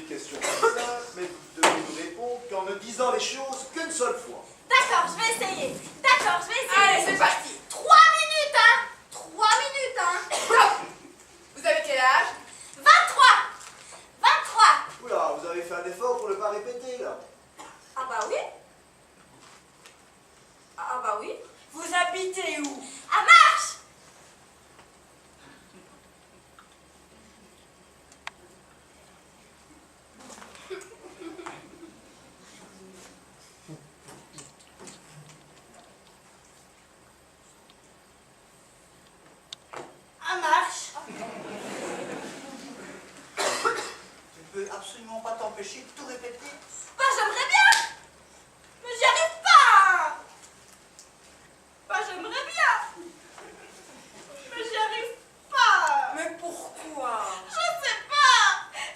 question simple, mais vous devez nous répondre qu'en ne disant les choses qu'une seule fois. D'accord, je vais essayer. D'accord, je vais essayer. Allez, c'est parti. 3 minutes, hein. 3 minutes, hein. Stop. Vous avez quel âge? 23. 23. Oula, vous avez fait un effort pour ne pas répéter, là. Ah bah oui. Ah bah oui. Vous habitez où? À Marche. À Marche. Tu ne peux absolument pas t'empêcher de tout répéter. Bah j'aimerais bien. Mais j'y arrive pas. Bah j'aimerais bien. Mais j'y arrive pas. Mais pourquoi? Je sais pas.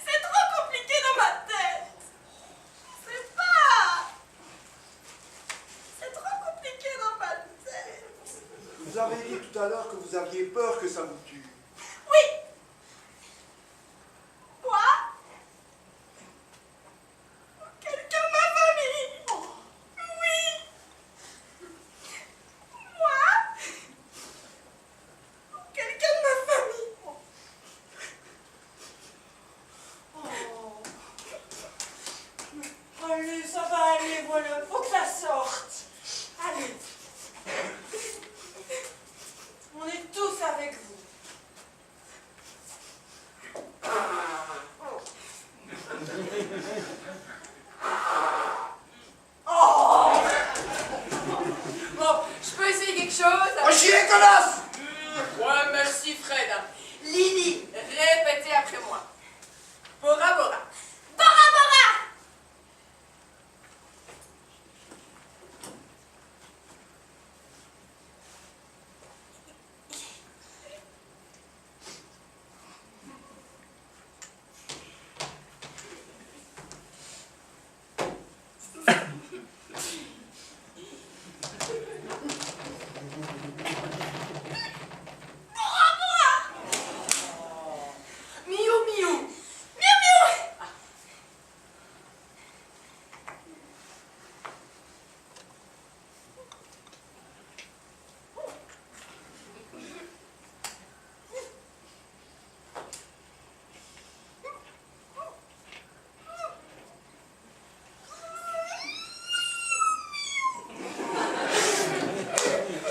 C'est trop compliqué dans ma tête. Je sais pas. C'est trop compliqué dans ma tête. Vous avez dit tout à l'heure que vous aviez peur que ça vous tue. Oui. Quoi? Quelqu'un de ma famille. Oui. Moi? Quelqu'un de ma famille. Allez, ça va aller, voilà. Faut que ça sorte. Allez. On est tous avec vous. Bon, je peux essayer quelque chose? Oh, chier, connasse! Ouais, merci Fred. Lily, répétez après moi. Bora Bora. Bora Bora. Miou Miou. Miou miou.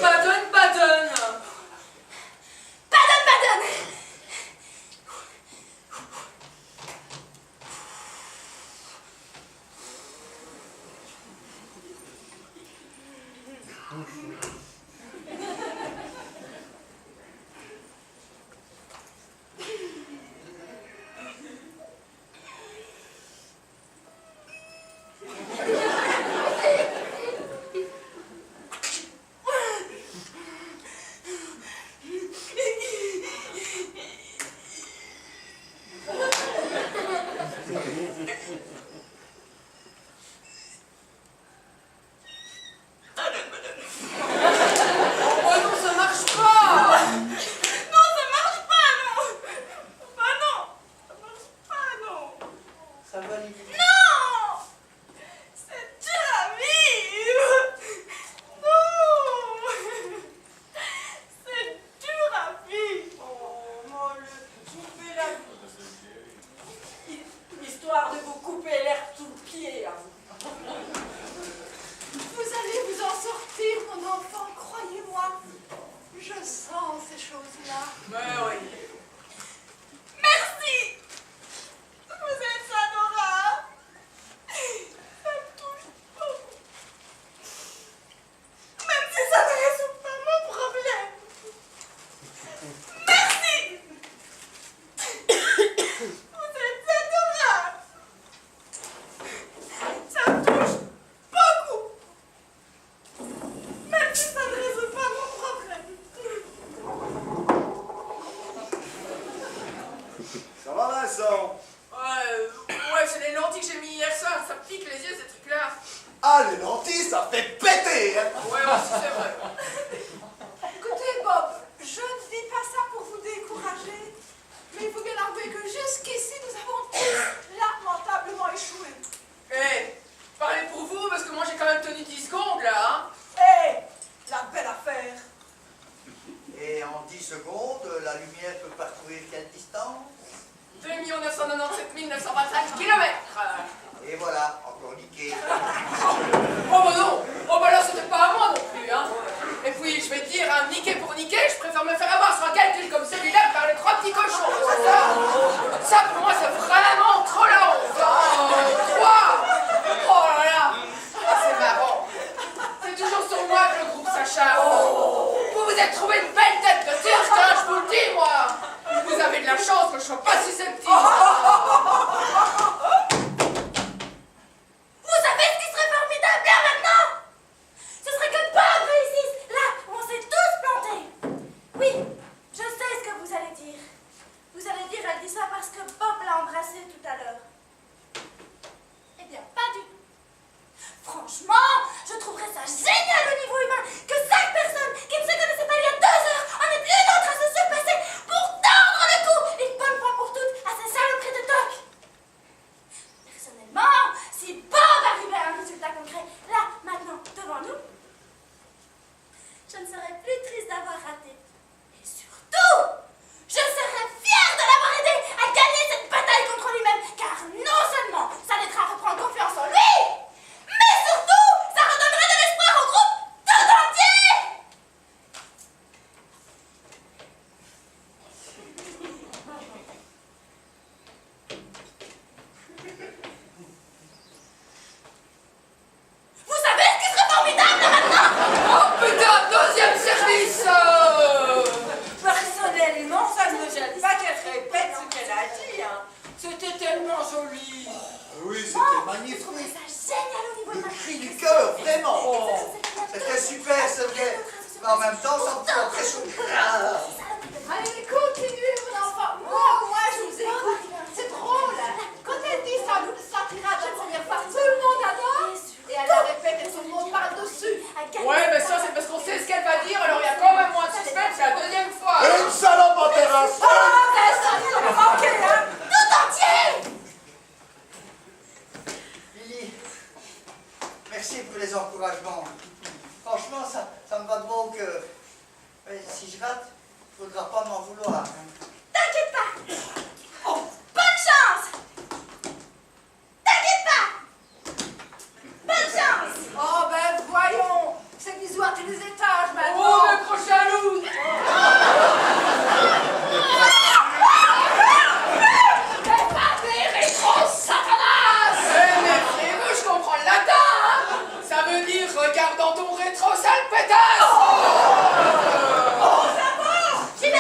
Pardonne, pardonne. Pardonne, pardonne. Oh non, ça marche pas. Non, ça marche pas, non. Bah non. Ça marche pas, non. Ça va, Lily. Non. C'est dur à vivre. Non. C'est dur à vivre. Oh, molle, coupez la... Histoire de vous couper l'air tout le pied, à vous. Vous allez vous en sortir, mon enfant, croyez-moi. Je sens ces choses-là. Mais oui. Merci. Vous êtes adorable. Ça me touche beaucoup. Même si ça ne résout pas mon problème. Merci. Vous êtes adorable. Ça me touche beaucoup. Même si ça ne résout pas mon problème. Ça va, Vincent? Ouais, c'est les lentilles que j'ai mis hier soir. Ça pique les yeux, ces trucs-là. Ah, les lentilles, ça fait péter, hein? Ouais, aussi, c'est vrai. Écoutez, Bob, je ne dis pas ça pour vous décourager, mais il faut bien avouer que jusqu'ici, nous avons tous lamentablement maître. Et voilà, encore niqué. Oh bah non. Oh bah là, c'était pas à moi non plus, hein. Et puis, je vais te dire, hein, niquer pour niquer, je préfère me faire avoir sur un calcul comme celui-là par les 3 petits cochons. Ça, pour moi, c'est vraiment trop la honte. Hein. 3. Oh là là. Ah, c'est marrant. C'est toujours sur moi que le groupe s'acharne. Vous vous êtes trouvé une belle tête de turc, hein, je vous le dis, moi. Vous avez de la chance que je sois pas susceptible. Vous savez ce qui serait formidable là maintenant? Ce serait que Bob réussisse là où on s'est tous plantés. Oui, je sais ce que vous allez dire. Vous allez dire, elle dit ça parce que Bob l'a embrassée tout à l'heure. Eh bien, pas du tout. Franchement, je trouverais ça génial au niveau humain que 5 personnes qui ne se connaissaient pas il y a 2 heures en aient une autre à se surpasser pour tordre le cou une bonne fois pour toutes à ces saloperies de toc. Personnellement, si Bob arrivait à un résultat concret, là, maintenant, devant nous, je ne serais plus triste d'avoir raté. Et surtout, je serais fière de l'avoir aidé à gagner cette bataille contre lui-même, car non seulement ça l'aidera à reprendre confiance en lui, mais surtout, ça redonnerait de l'espoir au groupe tout entier. Vous savez ce qui serait formidable là maintenant? Oh putain, 2e service. Personnellement, ça ne me gêne pas qu'elle répète ce qu'elle a dit. Hein. C'était tellement joli. Oui, c'était Je magnifique. trouverais ça génial au niveau de ma Cri du cœur, vraiment. Oh, c'était super, c'est vrai. Mais en même temps, ça me fait impression. Allez, continuez, mon enfant. Moi, je vous écoute. C'est drôle. Quand elle dit ça, sortira de la première fois, tout le monde adore. Et elle la répète et tout le monde parle dessus. Ouais, mais ça, c'est parce qu'on sait ce qu'elle va dire, alors il y a quand même moins de suspense, c'est la 2e fois. Une salope en terrasse. Ça m'a manqué, hein. tout entier. Lily, merci pour les encouragements. Franchement, ça me va de bon que si je rate, il ne faudra pas m'en vouloir. Hein. T'inquiète pas. Bonne chance. T'inquiète pas. Bonne chance. Oh, ben voyons. C'est bisous à tous les étages Oh, maintenant. le crochet à loup. Méfiez-vous, je comprends le latin, hein. Ça veut dire regarde dans ton rétro, sale pétasse. J'y vais.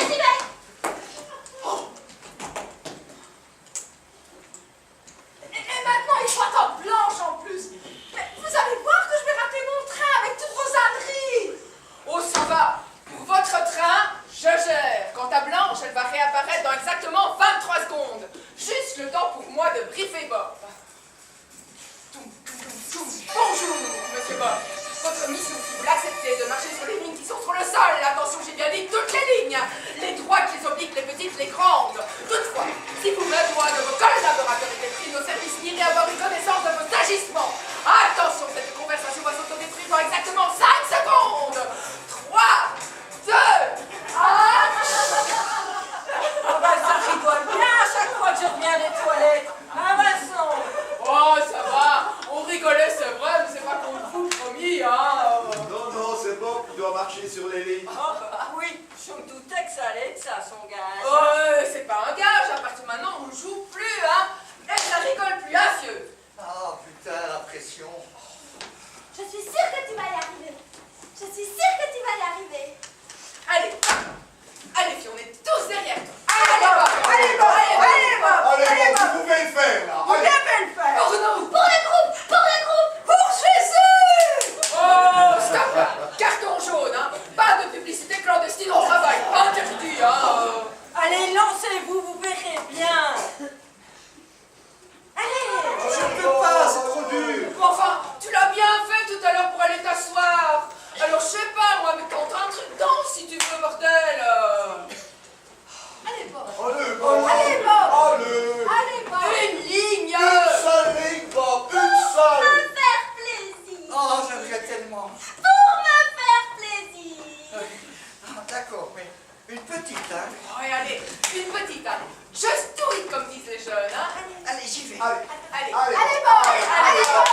Allez. Allez, Allez, Bob. allez, Bob.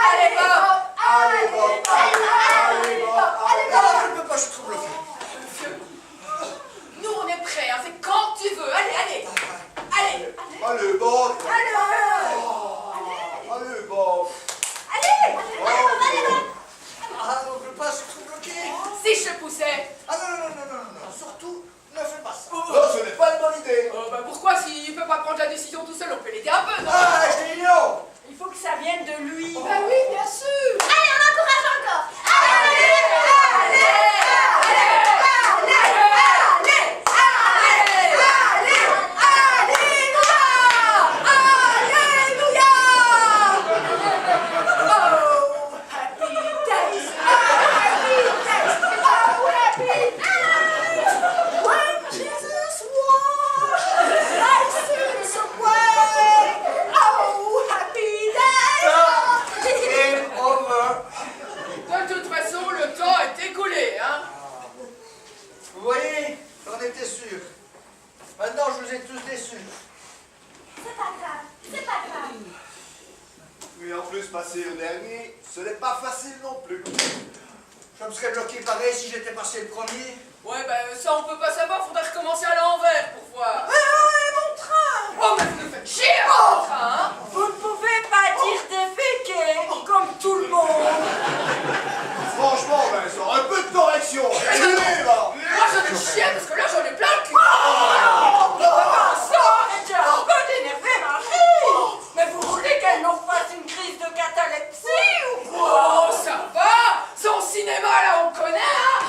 Allez, Bob. Allez, Bob. Allez, Bob. Allez, Non, Bob. je ne peux pas, je suis trop bloqué. Nous, on est prêts, hein, c'est quand tu veux. Allez, allez. Allez. Allez, Bob. Allez, Allez, Bob. Ah non, je ne peux pas, je suis trop bloqué. Si je te poussais. Ah non, non, non, non, non, non, surtout, ne fais pas ça. Non, ce n'est pas une bonne idée. Bah pourquoi s'il peut pas prendre la décision tout seul, on peut l'aider un peu, non? Ah, je dis non. Il faut que ça vienne de lui. Bah oui, bien sûr. Allez, on encourage encore. Game over. De toute façon, le temps est écoulé, hein. Vous voyez, j'en étais sûr. Maintenant, je vous ai tous déçus. C'est pas grave, c'est pas grave. Et en plus, passer au dernier, ce n'est pas facile non plus. Je me serais bloqué pareil si j'étais passé le premier. Ouais, bah ça on peut pas savoir, faudrait recommencer à l'envers pour voir. Mon train! Oh, mais vous nous faites chier à votre train, hein. Vous ne pouvez pas dire déféquer comme tout le monde. Franchement, Vincent, un peu de correction. Allez, là. Moi j'en ai chier parce que là j'en ai plein le cul. Vincent, arrêtez un peu d'énerver Marie. Mais vous voulez qu'elle nous fasse une crise de catalepsie ou quoi? Oh, ça va. Son cinéma là on connaît, hein.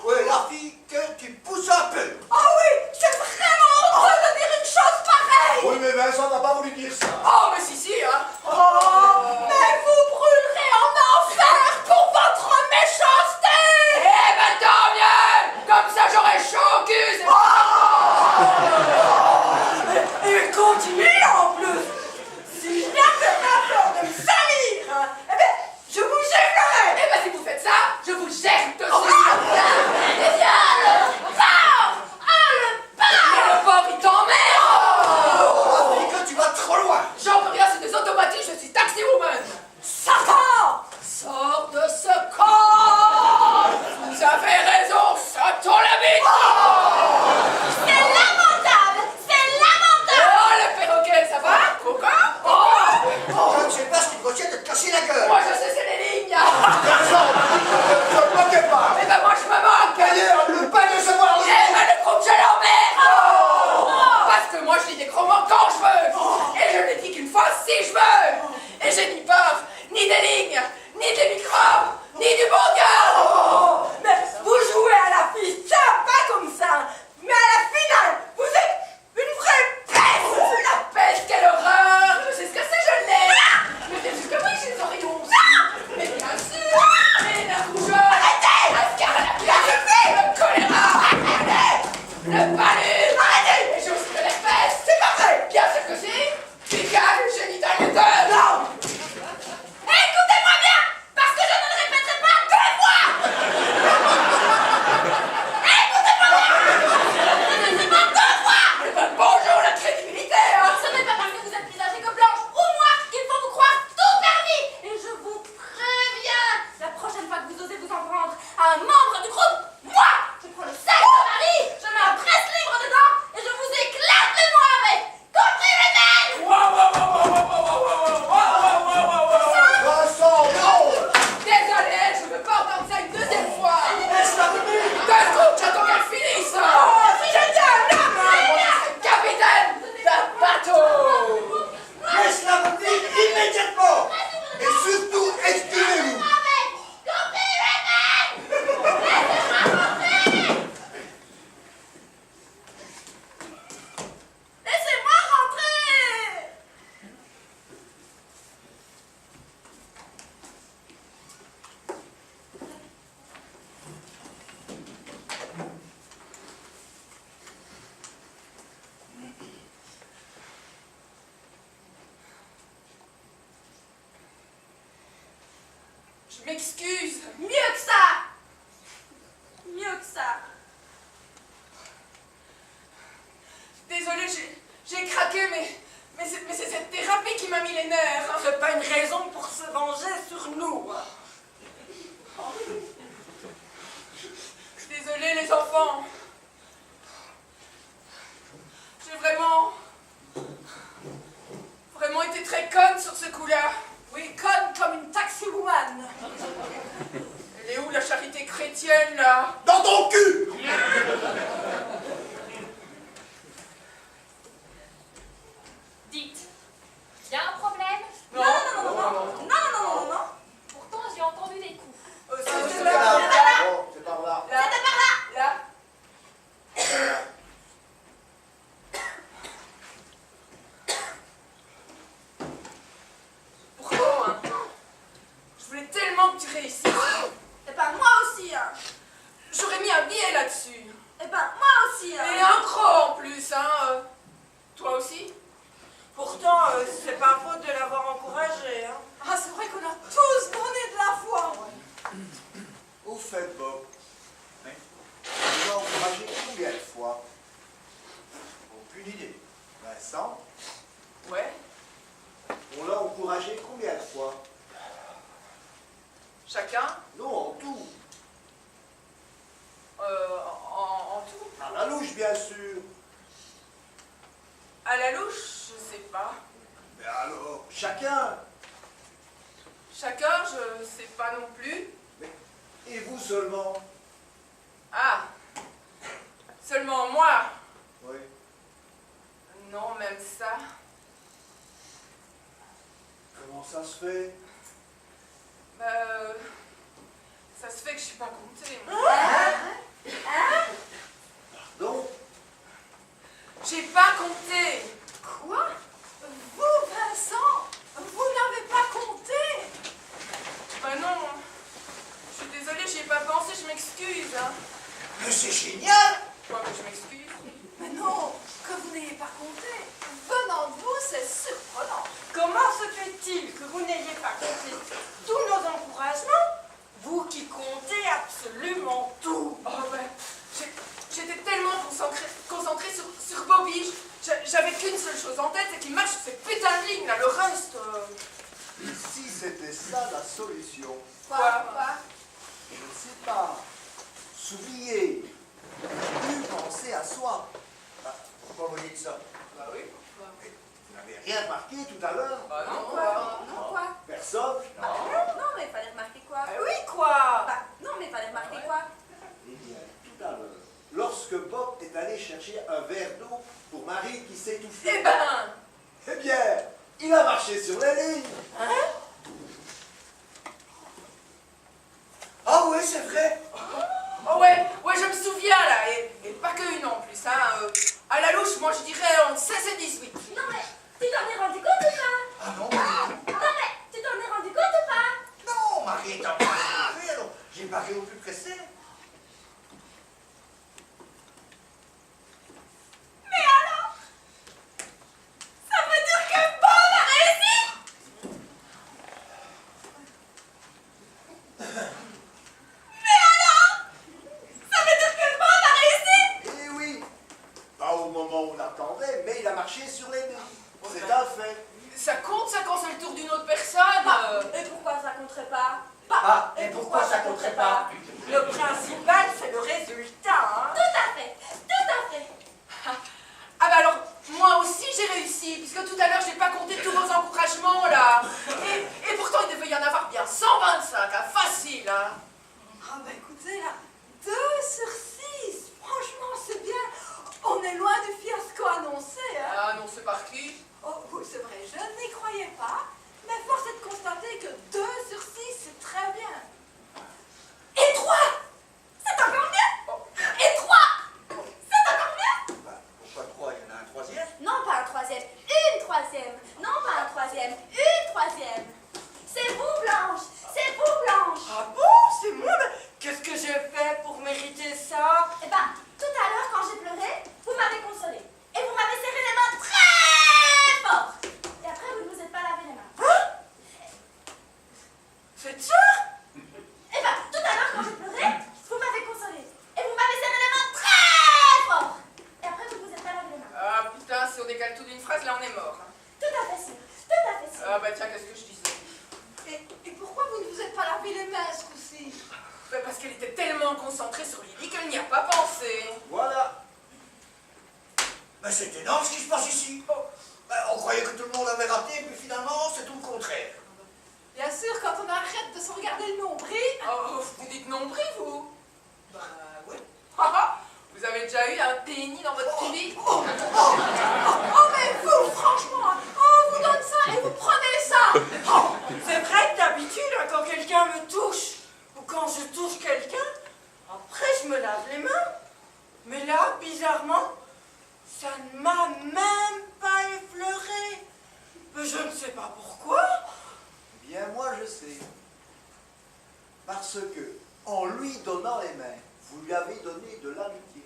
Ouais, la fille que tu pousses un peu. Ah oui, c'est vraiment drôle de dire une chose pareille. Oui, mais Vincent n'a pas voulu dire ça. Oh, mais si, hein. Oh, mais vous brûlerez en enfer pour votre méchanceté. Eh ben tant mieux. Comme ça j'aurai chaud au cul, c'est Et il continue en plus. Si je n'avais pas peur de me salir, hein, eh ben, je vous gênerais. Eh ben si vous faites ça, je vous jette dessus. Mais le pauvre il t'emmerde. La fille que tu vas trop loin. J'en peux rien, c'est des automatismes, je suis taxi woman. Satan! Sors de ce corps. Vous avez raison, sautons la bite. C'est lamentable, c'est lamentable. Oh, le perroquet, ça va, Coco? Oh, Je ne sais pas ce qui te retient de te casser la gueule. moi je sais, c'est les lignes. Vincent, ne te moquez pas. Eh ben moi je me moque. D'ailleurs, ne pas décevoir le Eh ben le groupe je l'emmerde. Parce que moi je lis des romans quand je veux. Et je ne les dis qu'une fois si je veux. Et j'ai ni peur, ni des lignes, ni des microbes, ni du bon gars. Oh, mais vous jouez à la ficha, pas comme ça. Mais à la finale, vous êtes une vraie peste. La peste, quelle horreur. Je sais ce que c'est, je l'ai. Mais bien sûr que oui, j'ai les oreillons aussi. Mais bien sûr. Et la rougeole. La scarlatine. Le choléra. Le palu. Et j'ai aussi de l'herpès. C'est pas vrai. Bien sûr que si. Pical, génital, non. Écoutez-moi bien, parce que je ne le répéterai pas 2 fois. Écoutez-moi bien, je ne le répéterai pas 2 fois. Eh ben, bonjour la crédibilité, hein. Ce n'est pas parce que vous êtes plus âgé que Blanche ou moi qu'il faut vous croire tout permis. Et je vous préviens, la prochaine fois que vous osez vous en prendre à un membre du groupe, moi, je prends le sac de Marie, je mets un presse-livre dedans et je vous éclate le noix avec. Compris les mecs? Vincent, non. Désolé, je veux pas entendre ça une deuxième fois. Laisse la venue. 2 secondes, j'attends qu'elle finisse. Oh, c'est génial. Moi, je suis capitaine d'un bateau. Laisse la venue immédiatement. Et surtout, excusez-vous. Compris les mecs? Laissez-moi rentrer. Laissez-moi rentrer. Je m'excuse. Mieux que ça. Mieux que ça. J'ai craqué, mais c'est cette thérapie qui m'a mis les nerfs. Hein. C'est pas une raison pour se venger sur nous. Désolée les enfants. J'ai vraiment été très conne sur ce coup-là. Oui, conne comme une taxiwoman. Elle est où la charité chrétienne là? Dans ton cul! Dites, y a un problème? Non, Non. Pourtant, j'ai entendu des coups. C'est là. là. Oh, c'est par là. Là. Pourtant, hein, je voulais tellement que tu réussisses. Eh ben, moi aussi, hein. J'aurais mis un billet là-dessus. Eh ben, moi aussi, hein. Et un gros en plus, hein. Toi aussi? Pourtant, c'est pas faute de l'avoir encouragé, hein. Ah, c'est vrai qu'on a tous donné de la foi. Au fait, Bob, hein, tu l'as encouragé combien de fois? Aucune idée. Vincent, Ouais. on l'a encouragé combien de fois? Chacun? Non, en tout. En tout? À la louche, bien sûr. À la louche, je sais pas. Mais alors, chacun. Chacun, je sais pas non plus. Et vous seulement? Ah! Seulement moi? Oui. Non, même ça. Comment ça se fait? Bah, ça se fait que je suis pas comptée. moi. Pardon? J'ai pas compté. Quoi? Vous, Vincent, vous n'avez pas compté? Bah non. Je suis désolée, j'y ai pas pensé, je m'excuse. Hein. Mais c'est génial! Quoi, mais je m'excuse? Mais non, que vous n'ayez pas compté. Venant de vous, c'est surprenant. Comment se fait-il que vous n'ayez pas compté tous nos encouragements? Vous qui comptez absolument tout. Oh ouais. J'étais tellement concentrée sur Bobby. J'avais qu'une seule chose en tête, c'est qu'il marche sur cette putain de ligne là, le reste. Et si c'était ça la solution? Quoi? Je ne sais pas. S'oublier. Plus penser à soi. Ah, pourquoi vous dites ça? Bah oui. Mais vous n'avez rien remarqué tout à l'heure? Bah non, Non, quoi? Personne? Non, mais il fallait remarquer quoi? Ah oui, quoi? Bah, non, mais il fallait remarquer quoi? Eh bien, tout à l'heure, lorsque Bob est allé chercher un verre d'eau pour Marie qui s'étouffait, Eh ben! eh bien, il a marché sur la ligne. Ah oui, c'est vrai. Oh ouais, je me souviens là, et pas que une en plus, hein. À la louche, moi je dirais en 16 et 18. Non mais, tu t'en es rendu compte ou pas? Ah non, Non mais, tu t'en es rendu compte ou pas? non, Marie est en train de se alors j'ai parlé au plus pressé. Mais alors? Ça veut dire que Bob a réussi? Mais alors? Ça veut dire que Bob a réussi? Eh oui, pas au moment où on l'attendait, mais il a marché sur les lignes. C'est un fait. Ça compte ça quand c'est le tour d'une autre personne? Et pourquoi ça compterait pas? Ah, et pourquoi ça compterait pas? Le principal, c'est le résultat, hein. Tout à fait, tout à fait. Ah bah alors, moi aussi j'ai réussi, puisque tout à l'heure j'ai pas compté tous vos encouragements là. Et pourtant il devait y en avoir bien 125, hein, facile, hein. Ah bah écoutez là, 2 sur 6, franchement c'est bien. On est loin du fiasco annoncé, hein. Ah non, c'est par qui? Oh oui, c'est vrai, je n'y croyais pas, mais force est de constater que 2 sur 6, c'est très bien. Et 3? C'est encore mieux? Et 3? C'est encore mieux? Bah, pourquoi 3? Il y en a un troisième. Non, pas un troisième, une troisième. Non, pas un troisième, une troisième. C'est vous, Blanche, c'est vous, Blanche. Ah bon, c'est moi? Mais qu'est-ce que j'ai fait pour mériter ça? Eh ben, tout à l'heure, quand j'ai pleuré, vous m'avez consolée. Et vous m'avez serré les mains très fort. Et après, vous ne vous êtes pas lavé les mains. C'est sûr? Eh ben, tout à l'heure, quand j'ai pleuré, vous m'avez consolée. Et vous m'avez serré les mains très fort. Et après, vous ne vous êtes pas lavé les mains. Ah putain, si on décale tout d'une phrase, là on est mort. Hein. Tout à fait sûr. Tout à fait sûr. Ah bah tiens, qu'est-ce que je disais? Et pourquoi vous ne vous êtes pas lavé les mains ce coup-ci? Bah, parce qu'elle était tellement concentrée sur Lily qu'elle n'y a pas pensé. Voilà. Mais c'est énorme ce qui se passe ici. Ben, on croyait que tout le monde avait raté, puis finalement, c'est tout le contraire. Bien sûr, quand on arrête de se regarder le nombril. Oh, vous dites nombril, vous? Ben, oui. Ah, ah, vous avez déjà eu un pénis dans votre vie? Oh mais vous, franchement, on vous donne ça et vous prenez ça. Oh, c'est vrai que d'habitude, hein, quand quelqu'un me touche, ou quand je touche quelqu'un, après je me lave les mains. Mais là, bizarrement, ça ne m'a même pas effleuré. Mais je ne sais pas pourquoi. Bien, moi je sais. Parce que, en lui donnant les mains, vous lui avez donné de l'amitié.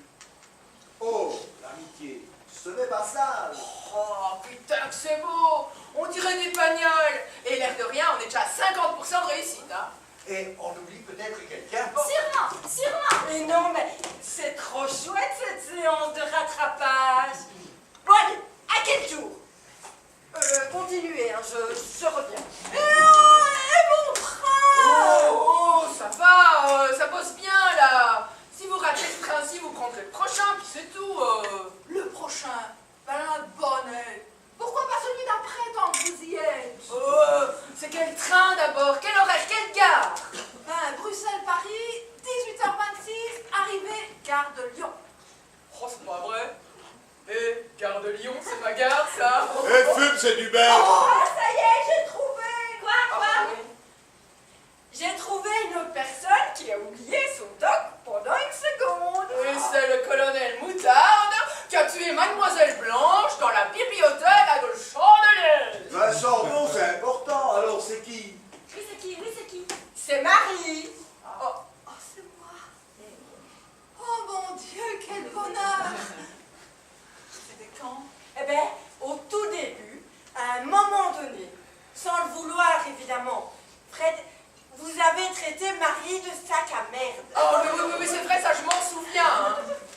Oh, l'amitié, ce n'est pas sale. Oh putain que c'est beau! On dirait des pagnoles! Et l'air de rien, on est déjà à 50% de réussite, hein? Et on oublie peut-être quelqu'un. Sûrement, sûrement. Mais non, mais c'est trop chouette cette séance de rattrapage. Bon allez, à quel tour? Continuez, hein, je reviens. Et mon train. Oh, ça va, ça bosse bien là! Si vous ratez ce train-ci, vous prendrez le prochain, puis c'est tout. Le prochain, ben la bonne aide. Pourquoi pas celui d'après tant que vous y êtes? Oh, c'est quel train d'abord? Quel horaire? Quelle gare? Ben, Bruxelles-Paris, 18h26, arrivée, gare de Lyon. Oh, c'est pas vrai. Eh, gare de Lyon, c'est ma gare, ça? Eh, fume, c'est du beurre. Ah, ça y est, j'ai trouvé. Ah, oui. J'ai trouvé une autre personne qui a oublié son doc pendant une seconde. Et c'est le colonel Moutarde qui a tué Mademoiselle Blanche dans la bibliothèque à de Chandelier. Vincent, non, c'est important. Alors c'est qui? Oui, c'est qui? Oui, c'est qui? C'est Marie. Oh, c'est moi. Oh mon Dieu, quel bonheur. C'était quand? Eh bien, au tout début, à un moment donné, sans le vouloir